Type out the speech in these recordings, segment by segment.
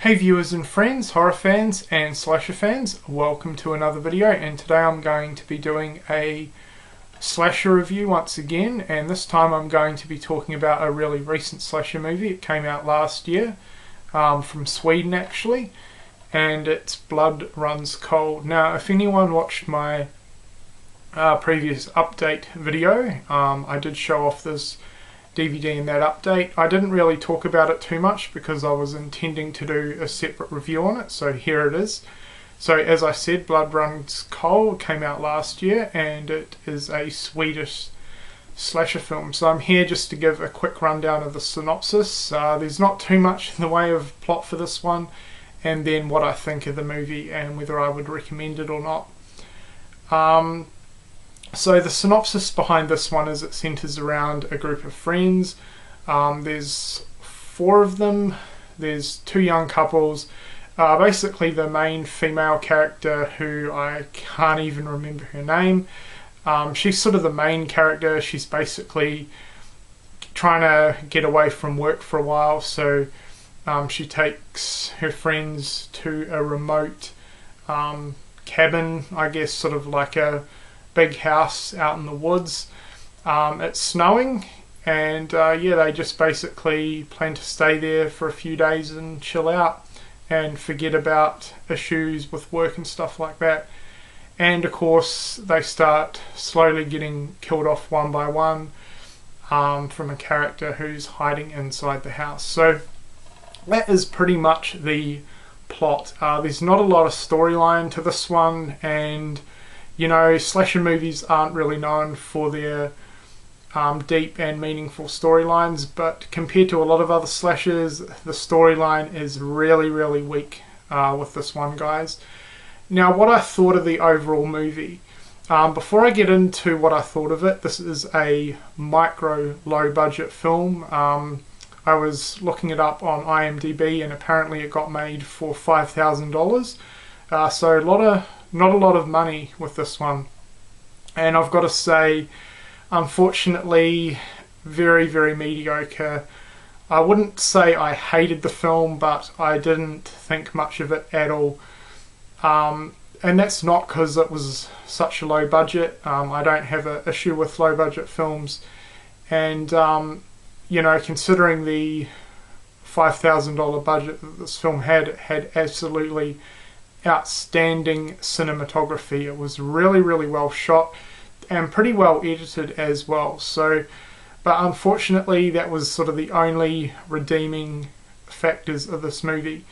Hey viewers and friends, horror fans and slasher fans, welcome to another video, and today I'm going to be doing a slasher review once again, and this time I'm going to be talking about a really recent slasher movie. It came out last year, from Sweden actually, and it's Blood Runs Cold. Now if anyone watched my previous update video, I did show off this DVD in that update. I didn't really talk about it too much because I was intending to do a separate review on it, so here it is. So as I said, Blood Runs Cold came out last year and it is a Swedish slasher film. So I'm here just to give a quick rundown of the synopsis. There's not too much in the way of plot for this one, and then what I think of the movie and whether I would recommend it or not. So the synopsis behind this one is it centres around a group of friends. There's four of them. There's two young couples. Basically the main female character, who I can't even remember her name. She's sort of the main character. She's basically trying to get away from work for a while, so she takes her friends to a remote cabin, I guess, sort of like a big house out in the woods. It's snowing, and yeah, they just basically plan to stay there for a few days and chill out and forget about issues with work and stuff like that. And of course they start slowly getting killed off one by one from a character who's hiding inside the house. So that is pretty much the plot. There's not a lot of storyline to this one, and you know, slasher movies aren't really known for their deep and meaningful storylines, but compared to a lot of other slashers, the storyline is really, really weak with this one, guys. Now, what I thought of the overall movie, before I get into what I thought of it, this is a micro, low-budget film. I was looking it up on IMDb, and apparently it got made for $5,000. So not a lot of money with this one, and I've got to say, unfortunately, very, very mediocre. I wouldn't say I hated the film, but I didn't think much of it at all, and that's not because it was such a low budget. I don't have an issue with low budget films, and you know, considering the $5,000 budget that this film had, it had absolutely outstanding cinematography. It was really, really well shot and pretty well edited as well. So, but unfortunately that was sort of the only redeeming factors of this movie.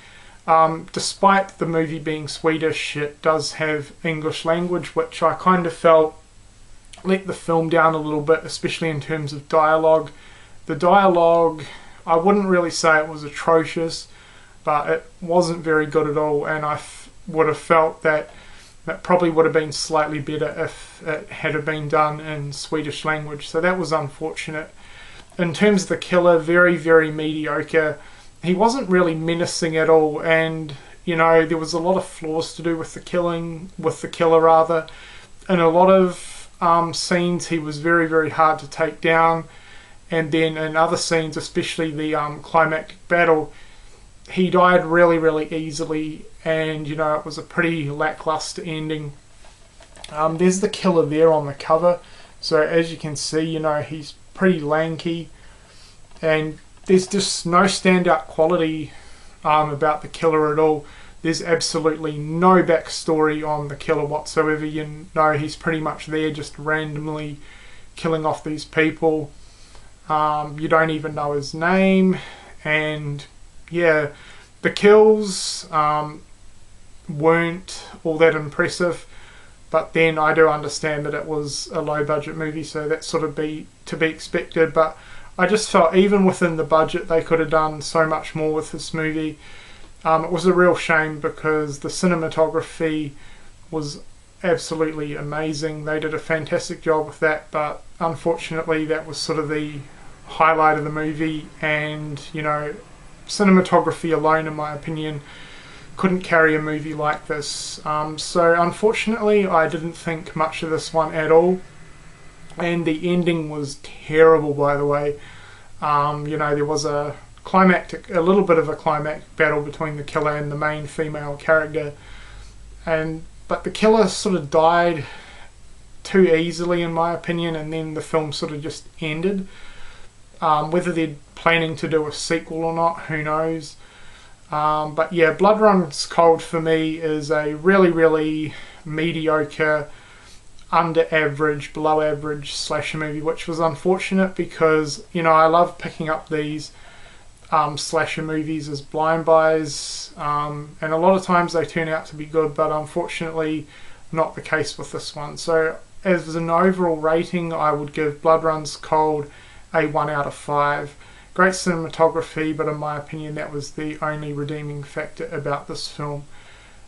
Despite the movie being Swedish, it does have English language, which I kind of felt let the film down a little bit, especially in terms of dialogue. The dialogue, I wouldn't really say it was atrocious, but it wasn't very good at all, and I would have felt that that probably would have been slightly better if it had been done in Swedish language. So that was unfortunate. In terms of the killer, very, very mediocre. He wasn't really menacing at all, and you know, there was a lot of flaws to do with the killer rather. In a lot of scenes he was very, very hard to take down, and then in other scenes, especially the climactic battle, he died really, really easily, and you know, it was a pretty lackluster ending. There's the killer there on the cover, so as you can see, you know, he's pretty lanky, and there's just no standout quality about the killer at all. There's absolutely no backstory on the killer whatsoever. You know, he's pretty much there just randomly killing off these people. You don't even know his name, and yeah, the kills weren't all that impressive, but then I do understand that it was a low budget movie, so that's sort of to be expected, but I just felt even within the budget they could have done so much more with this movie. It was a real shame because the cinematography was absolutely amazing. They did a fantastic job with that, but unfortunately that was sort of the highlight of the movie, and you know, cinematography alone, in my opinion, couldn't carry a movie like this. So unfortunately I didn't think much of this one at all, and the ending was terrible, by the way. You know, there was a a little bit of a climactic battle between the killer and the main female character, but the killer sort of died too easily in my opinion, and then the film sort of just ended. Whether they're planning to do a sequel or not, who knows. But yeah, Blood Runs Cold for me is a really, really mediocre, under average, below average slasher movie, which was unfortunate because, you know, I love picking up these slasher movies as blind buys, and a lot of times they turn out to be good, but unfortunately not the case with this one. So as an overall rating, I would give Blood Runs Cold a 1 out of 5. Great cinematography, but in my opinion that was the only redeeming factor about this film.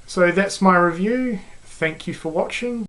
So that's my review. Thank you for watching.